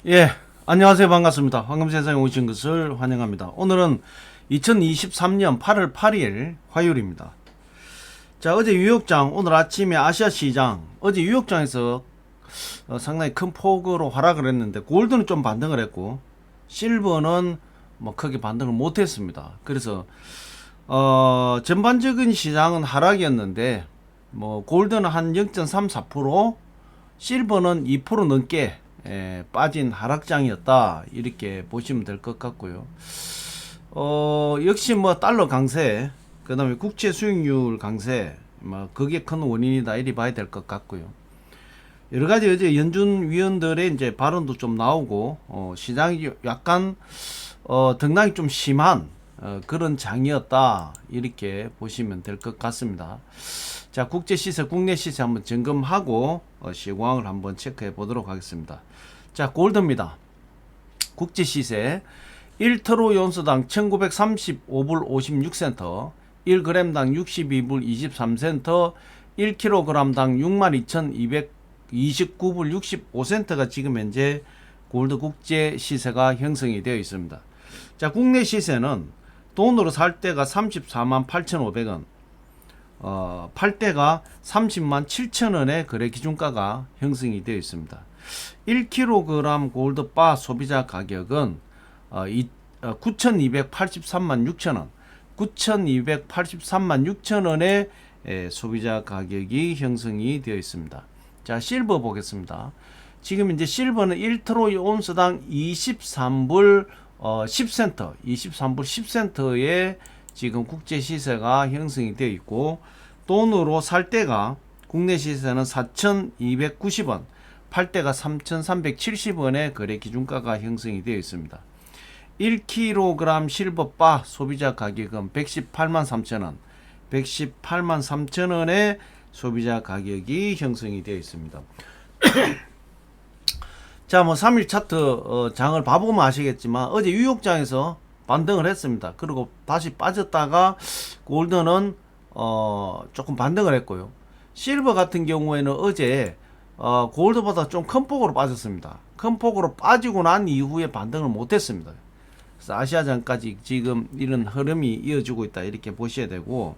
예, 안녕하세요. 반갑습니다. 황금세상에 오신 것을 환영합니다. 오늘은 2023년 8월 8일 화요일입니다. 자, 어제 뉴욕장, 오늘 아침에 아시아시장, 어제 뉴욕장에서 상당히 큰 폭으로 하락을 했는데, 골드는 좀 반등을 했고, 실버는 뭐 크게 반등을 못했습니다. 그래서, 전반적인 시장은 하락이었는데, 뭐, 골드는 한 0.34%, 실버는 2% 넘게 빠진 하락장이었다 이렇게 보시면 될 것 같고요. 역시 뭐 달러 강세, 그 다음에 국채 수익률 강세, 뭐 그게 큰 원인이다 이리 봐야 될 것 같고요. 여러 가지 이제 연준 위원들의 이제 발언도 좀 나오고 시장이 약간 등락이 좀 심한 그런 장이었다 이렇게 보시면 될 것 같습니다. 자, 국제 시세, 국내 시세 한번 점검하고 시황을 한번 체크해 보도록 하겠습니다. 자, 골드입니다. 국제 시세 1트로 연수당 1935불 56센터, 1g당 62불 23센터, 1kg당 62,229불 65센터가 지금 현재 골드 국제 시세가 형성이 되어 있습니다. 자, 국내 시세는 돈으로 살 때가 34만 8,500원, 팔 때가 30만 7천원의 거래 기준가가 형성이 되어 있습니다. 1kg 골드 바 소비자 가격은 9,283만 6천원, 9,283만 6천원의 소비자 가격이 형성이 되어 있습니다. 자, 실버 보겠습니다. 지금 이제 실버는 1트로 온스당 23불 10센터, 23불 10센터의 지금 국제 시세가 형성이 되어 있고, 돈으로 살 때가 국내 시세는 4,290원, 팔 때가 3,370원의 거래 기준가가 형성이 되어 있습니다. 1kg 실버 바 소비자 가격은 118만 3천원, 118만 3천원의 소비자 가격이 형성이 되어 있습니다. 자, 뭐 3일 차트 장을 봐보면 아시겠지만 어제 뉴욕장에서 반등을 했습니다. 그리고 다시 빠졌다가 골드는 조금 반등을 했고요. 실버 같은 경우에는 어제 골드보다 좀 큰 폭으로 빠졌습니다. 큰 폭으로 빠지고 난 이후에 반등을 못했습니다. 그래서 아시아장까지 지금 이런 흐름이 이어지고 있다 이렇게 보셔야 되고,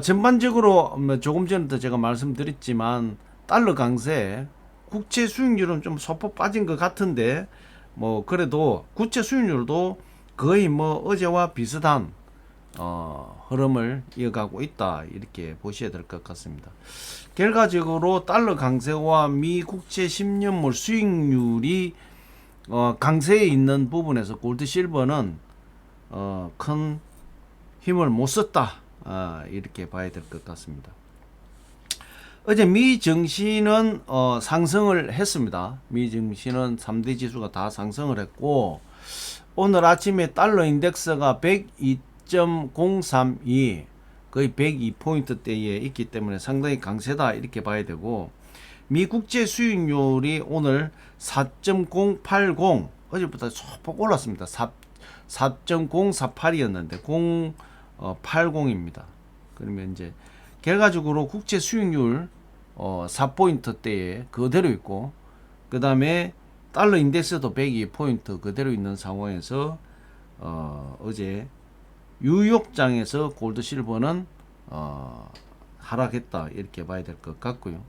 전반적으로 뭐 조금 전에도 제가 말씀드렸지만 달러 강세, 국채 수익률은 좀 소폭 빠진 것 같은데, 뭐 그래도 국채 수익률도 거의 뭐 어제와 비슷한 흐름을 이어가고 있다 이렇게 보셔야 될 것 같습니다. 결과적으로 달러 강세와 미 국채 10년물 수익률이 강세에 있는 부분에서 골드 실버는 큰 힘을 못 썼다 이렇게 봐야 될 것 같습니다. 어제 미 증시는 상승을 했습니다. 미 증시는 3대 지수가 다 상승을 했고, 오늘 아침에 달러 인덱스가 102.032, 거의 102포인트대에 있기 때문에 상당히 강세다 이렇게 봐야 되고, 미 국제 수익률이 오늘 4.080, 어제보다 소폭 올랐습니다. 4.048이었는데 080입니다. 그러면 이제 결과적으로 국제 수익률 4포인트대에 그대로 있고, 그 다음에 달러 인덱스도 102포인트 그대로 있는 상황에서 어제 뉴욕장에서 골드 실버는 하락했다 이렇게 봐야 될 것 같고요.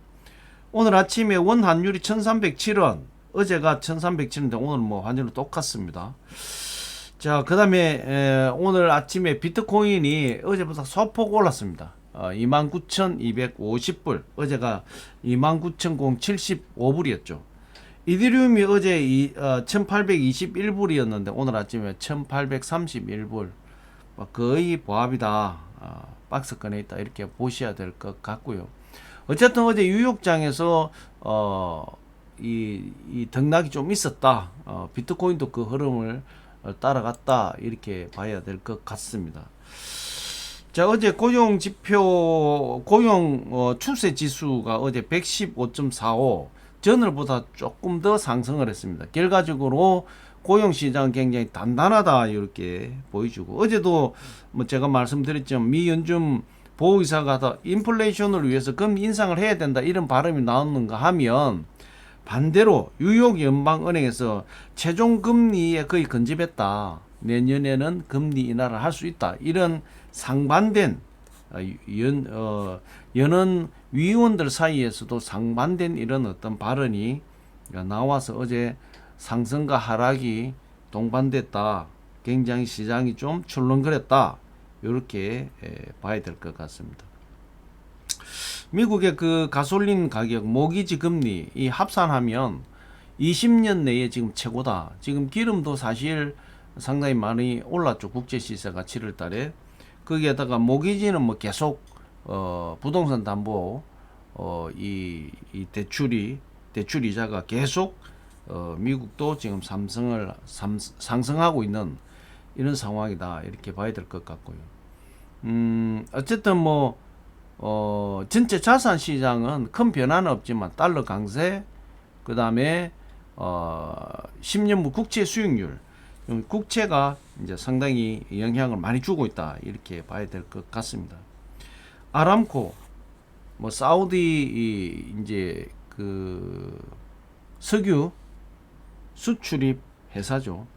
오늘 아침에 원 환율이 1307원, 어제가 1307원인데 오늘 뭐 환율은 똑같습니다. 자, 그 다음에 오늘 아침에 비트코인이 어제보다 소폭 올랐습니다. 29,250불, 어제가 29,075불이었죠. 이더리움이 어제 1,821불이었는데 오늘 아침에 1,831불, 거의 보합이다, 박스권에 있다 이렇게 보셔야 될 것 같고요. 어쨌든 어제 뉴욕장에서 이 등락이 좀 있었다, 비트코인도 그 흐름을 따라갔다 이렇게 봐야 될 것 같습니다. 자, 어제 고용 지표, 고용 추세 지수가 어제 115.45, 전월보다 조금 더 상승을 했습니다. 결과적으로 고용 시장 굉장히 단단하다 이렇게 보여주고, 어제도 뭐 제가 말씀드렸지만 미 연준 보호이사가 더 인플레이션을 위해서 금리 인상을 해야 된다 이런 발음이 나오는가 하면 반대로 뉴욕 연방은행에서 최종 금리에 거의 근접했다. 내년에는 금리 인하를 할 수 있다. 이런 상반된 연은 위원들 사이에서도 상반된 이런 어떤 발언이 나와서 어제 상승과 하락이 동반됐다. 굉장히 시장이 좀 출렁거렸다. 이렇게 봐야 될 것 같습니다. 미국의 그 가솔린 가격, 모기지 금리 이 합산하면 20년 내에 지금 최고다. 지금 기름도 사실 상당히 많이 올랐죠. 국제 시세가 7월 달에. 거기에다가 모기지는 뭐 계속 부동산 담보 이 대출 이자가 계속 미국도 지금 상승하고 있는 이런 상황이다. 이렇게 봐야 될 것 같고요. 어쨌든 뭐 전체 자산 시장은 큰 변화는 없지만 달러 강세, 그 다음에 10년물 국채 수익률, 국채가 이제 상당히 영향을 많이 주고 있다. 이렇게 봐야 될 것 같습니다. 아람코, 뭐 사우디 이제 그 석유 수출입 회사죠.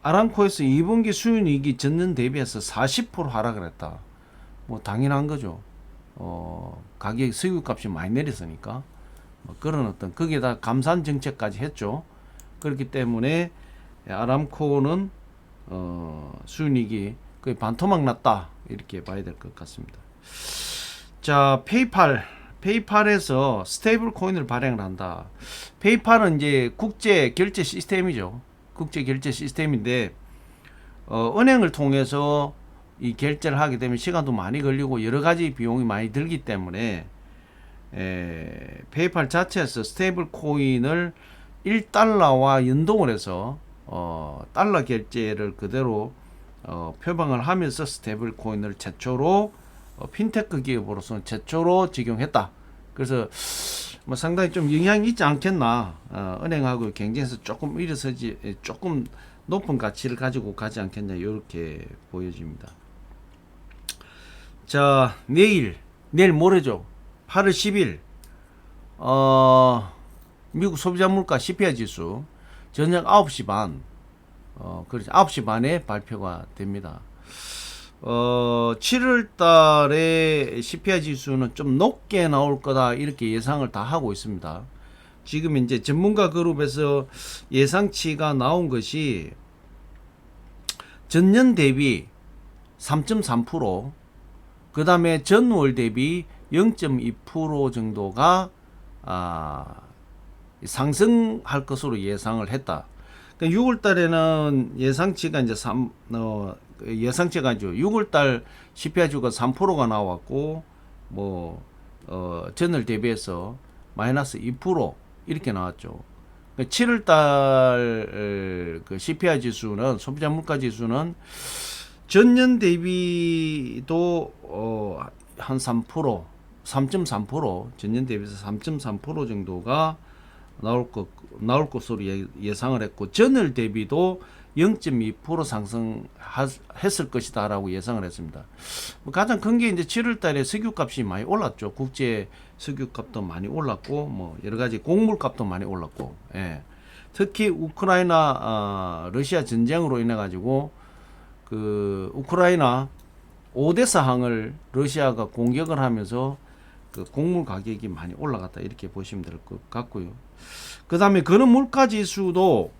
아람코에서 2분기 수익이 전년 대비해서 40% 하락을 했다. 뭐 당연한 거죠. 가격 석유값이 많이 내렸으니까 뭐 그런 어떤 거기에다 감산 정책까지 했죠. 그렇기 때문에 아람코는 수익이 거의 반토막 났다. 이렇게 봐야 될 것 같습니다. 자, 페이팔에서 스테이블 코인을 발행을 한다. 페이팔은 이제 국제 결제 시스템이죠. 국제 결제 시스템인데 은행을 통해서 이 결제를 하게 되면 시간도 많이 걸리고 여러 가지 비용이 많이 들기 때문에 페이팔 자체에서 스테이블 코인을 1달러와 연동을 해서 달러 결제를 그대로 표방을 하면서 스테이블 코인을 최초로 핀테크 기업으로서는 최초로 적용했다. 그래서 뭐 상당히 좀 영향이 있지 않겠나. 은행하고 경쟁에서 조금 일어서지, 조금 높은 가치를 가지고 가지 않겠냐. 이렇게 보여집니다. 자, 내일 모레죠. 8월 10일 미국 소비자 물가 CPI 지수 저녁 9시 반 그렇죠. 9시 반에 발표가 됩니다. 7월 달에 CPI 지수는 좀 높게 나올 거다 이렇게 예상을 다 하고 있습니다. 지금 이제 전문가 그룹에서 예상치가 나온 것이 전년 대비 3.3%, 그 다음에 전월 대비 0.2% 정도가 상승할 것으로 예상을 했다. 그러니까 6월 달에는 예상치가 이제 예상치가 아니죠. 6월달 CPI주가 3%가 나왔고, 전월 대비해서 마이너스 2% 이렇게 나왔죠. 7월달 그 CPI 지수는, 소비자 물가 지수는 전년 대비도 한 3.3%, 전년 대비해서 3.3% 정도가 나올 것으로 예상을 했고, 전월 대비도 0.2% 상승했을 것이다 라고 예상을 했습니다. 가장 큰 게 이제 7월 달에 석유값이 많이 올랐죠. 국제 석유값도 많이 올랐고, 여러 가지 곡물값도 많이 올랐고, 예. 특히 우크라이나, 러시아 전쟁으로 인해 가지고, 그, 우크라이나 오데사 항을 러시아가 공격을 하면서 그 곡물 가격이 많이 올라갔다. 이렇게 보시면 될 것 같고요. 그 다음에 근원 물가 지수도,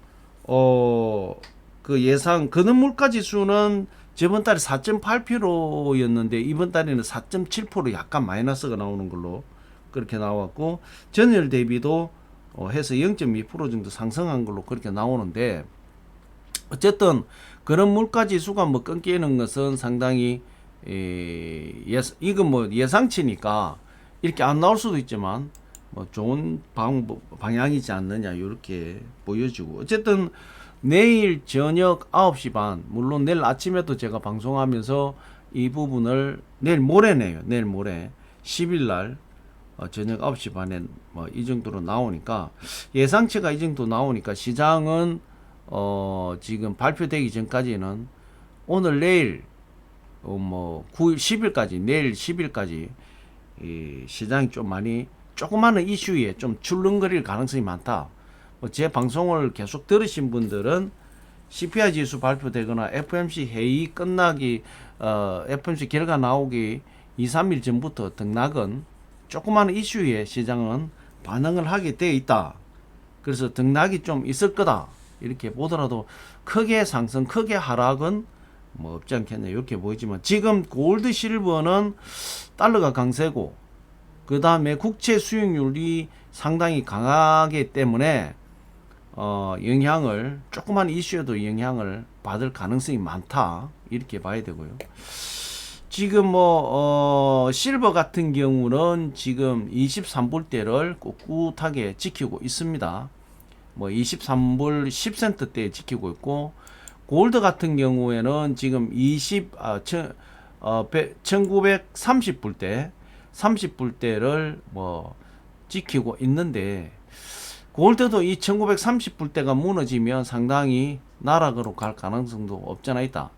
그 예상 근원 물가 지수는 저번 달에 4.8%였는데 이번 달에는 4.7% 약간 마이너스가 나오는 걸로 그렇게 나왔고, 전월 대비도 해서 0.2% 정도 상승한 걸로 그렇게 나오는데, 어쨌든 그런 물가 지수가 끊기는 것은 상당히 이건 예상치니까 이렇게 안 나올 수도 있지만 좋은 방향이지 않느냐 이렇게 보여지고, 어쨌든 내일 저녁 9시 반, 물론 내일 아침에도 제가 방송하면서 이 부분을 내일 모레네요. 내일 모레 10일 날 저녁 9시 반에 이 정도로 나오니까, 예상치가 이 정도 나오니까 시장은 지금 발표되기 전까지는 오늘 내일 9일 10일까지 내일 10일까지 이 시장이 좀 많이 조그마한 이슈에 좀 출렁거릴 가능성이 많다. 제 방송을 계속 들으신 분들은 CPI 지수 발표되거나 FOMC 회의 끝나기 FOMC 결과 나오기 2, 3일 전부터 등락은 조그마한 이슈에 시장은 반응을 하게 돼 있다. 그래서 등락이 좀 있을 거다. 이렇게 보더라도 크게 상승, 크게 하락은 뭐 없지 않겠냐 이렇게 보이지만 지금 골드 실버는 달러가 강세고 그 다음에 국채 수익률이 상당히 강하기 때문에 영향을 조그만 이슈에도 영향을 받을 가능성이 많다 이렇게 봐야 되고요. 지금 실버 같은 경우는 지금 23불대를 꿋꿋하게 지키고 있습니다. 23불 10센트대에 지키고 있고 골드 같은 경우에는 지금 1930불대 30불대를 지키고 있는데 골드도 이 1930불대가 무너지면 상당히 나락으로 갈 가능성도 없잖아 있다.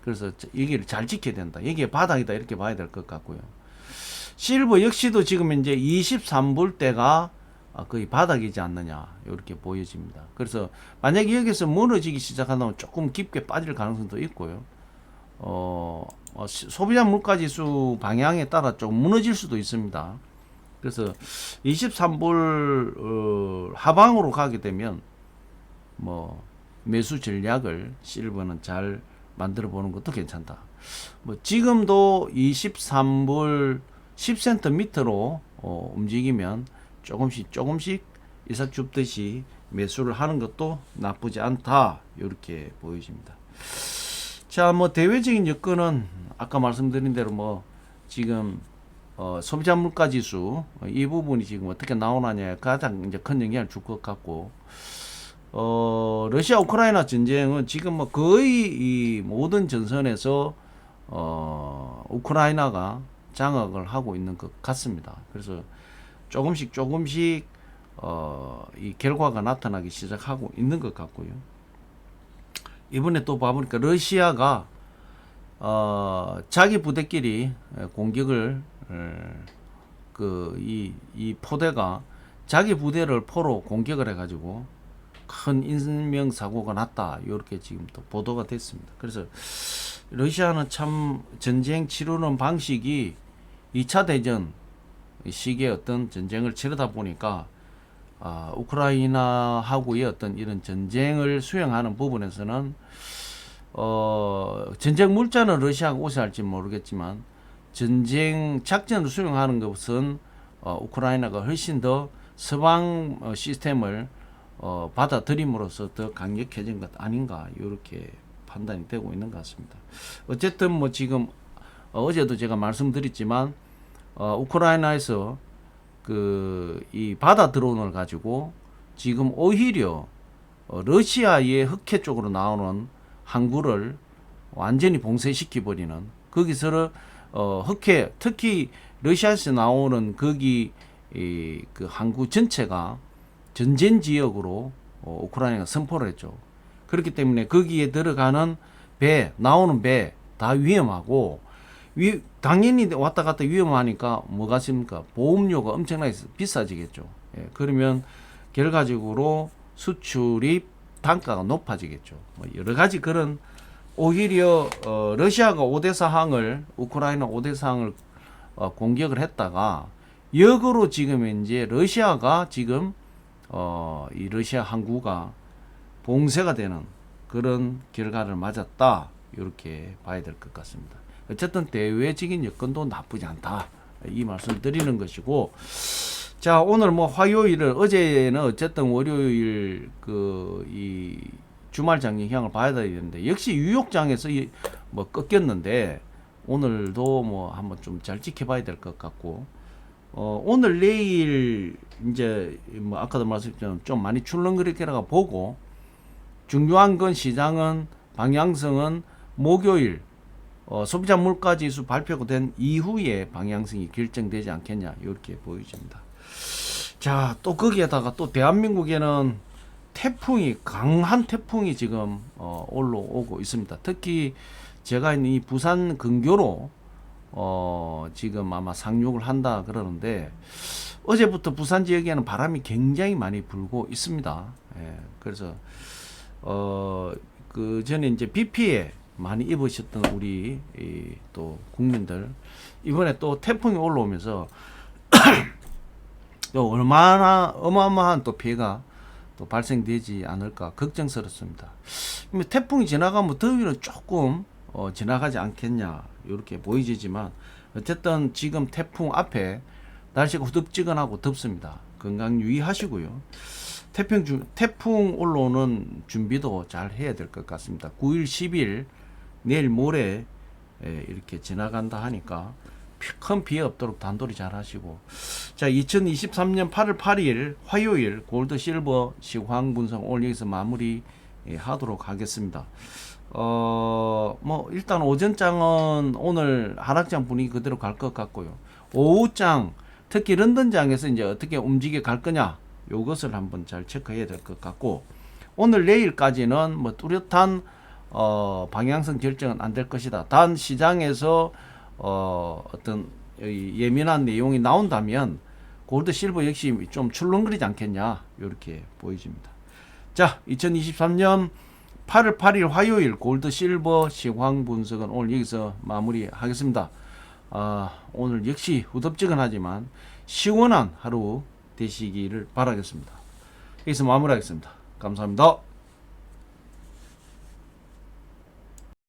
그래서 여기를 잘 지켜야 된다. 여기에 바닥이다 이렇게 봐야 될 것 같고요. 실버 역시도 지금 이제 23불대가 거의 바닥이지 않느냐 이렇게 보여집니다. 그래서 만약에 여기서 무너지기 시작한다면 조금 깊게 빠질 가능성도 있고요. 소비자 물가지수 방향에 따라 좀 무너질 수도 있습니다. 그래서 23불 하방으로 가게 되면 매수 전략을 실버는 잘 만들어 보는 것도 괜찮다. 지금도 23불 10센트 밑으로 움직이면 조금씩 이삭 줍듯이 매수를 하는 것도 나쁘지 않다 이렇게 보여집니다. 자, 대외적인 여건은 아까 말씀드린 대로 지금 소비자 물가 지수 이 부분이 지금 어떻게 나오느냐에 가장 이제 큰 영향을 줄 것 같고 러시아 우크라이나 전쟁은 지금 거의 이 모든 전선에서 우크라이나가 장악을 하고 있는 것 같습니다. 그래서 조금씩 이 결과가 나타나기 시작하고 있는 것 같고요. 이번에 또 봐보니까 러시아가 자기 부대끼리 공격을 이 포대가 자기 부대를 포로 공격을 해가지고 큰 인명사고가 났다 이렇게 지금 또 보도가 됐습니다. 그래서 러시아는 참 전쟁 치르는 방식이 2차 대전 시기의 어떤 전쟁을 치르다 보니까 우크라이나하고의 어떤 이런 전쟁을 수행하는 부분에서는 전쟁 물자는 러시아가 우세할지 모르겠지만 전쟁 작전을 수행하는 것은 우크라이나가 훨씬 더 서방 시스템을 받아들임으로써 더 강력해진 것 아닌가 이렇게 판단이 되고 있는 것 같습니다. 어쨌든 지금 어제도 제가 말씀드렸지만 우크라이나에서 이 바다 드론을 가지고 지금 오히려 러시아의 흑해 쪽으로 나오는 항구를 완전히 봉쇄시켜 버리는 거기서 흑해 특히 러시아에서 나오는 거기 그 항구 전체가 전쟁 지역으로 우크라이나가 선포를 했죠. 그렇기 때문에 거기에 들어가는 나오는 배 다 위험하고 당연히 왔다 갔다 위험하니까 뭐가 있습니까? 보험료가 엄청나게 비싸지겠죠. 그러면 결과적으로 수출입 단가가 높아지겠죠. 여러 가지 그런 오히려 러시아가 오데사항을 우크라이나 오데사항을 공격을 했다가 역으로 지금 이제 러시아가 지금 이 러시아 항구가 봉쇄가 되는 그런 결과를 맞았다 이렇게 봐야 될 것 같습니다. 어쨌든 대외적인 여건도 나쁘지 않다 이 말씀 드리는 것이고 자 오늘 화요일을 어제는 어쨌든 월요일 이 주말장 영향을 봐야 되는데 역시 뉴욕장에서 꺾였는데 오늘도 한번 좀 잘 지켜봐야 될 것 같고 오늘 내일 이제 아까도 말씀드렸지만 좀 많이 출렁거리게라가 보고 중요한 건 시장은 방향성은 목요일 소비자 물가 지수 발표가 된 이후에 방향성이 결정되지 않겠냐 이렇게 보여집니다. 자, 또 거기에다가 또 대한민국에는 강한 태풍이 지금 올라오고 있습니다. 특히 제가 있는 이 부산 근교로 지금 아마 상륙을 한다 그러는데 어제부터 부산 지역에는 바람이 굉장히 많이 불고 있습니다. 예, 그래서 그 전에 이제 비 피해 많이 입으셨던 우리 또 국민들 이번에 또 태풍이 올라오면서 또 얼마나 어마어마한 또 피해가 또 발생되지 않을까 걱정스럽습니다. 태풍이 지나가면 더위는 조금 지나가지 않겠냐 이렇게 보이지만 어쨌든 지금 태풍 앞에 날씨가 후덥지근하고 덥습니다. 건강 유의하시고요. 태풍 올라오는 준비도 잘 해야 될 것 같습니다. 9일, 10일 내일 모레 이렇게 지나간다 하니까 큰 피해 없도록 단돌이 잘 하시고, 자, 2023년 8월 8일 화요일 골드 실버 시황 분석 오늘 여기서 마무리 하도록 하겠습니다. 뭐 일단 오전장은 오늘 하락장 분위기 그대로 갈 것 같고요. 오후장 특히 런던장에서 이제 어떻게 움직여 갈 거냐 요것을 한번 잘 체크해야 될 것 같고, 오늘 내일까지는 뭐 뚜렷한 방향성 결정은 안 될 것이다. 단 시장에서 어떤 예민한 내용이 나온다면 골드 실버 역시 좀 출렁거리지 않겠냐 이렇게 보여집니다. 자, 2023년 8월 8일 화요일 골드 실버 시황 분석은 오늘 여기서 마무리하겠습니다. 오늘 역시 후덥지근하지만 시원한 하루 되시기를 바라겠습니다. 여기서 마무리하겠습니다. 감사합니다.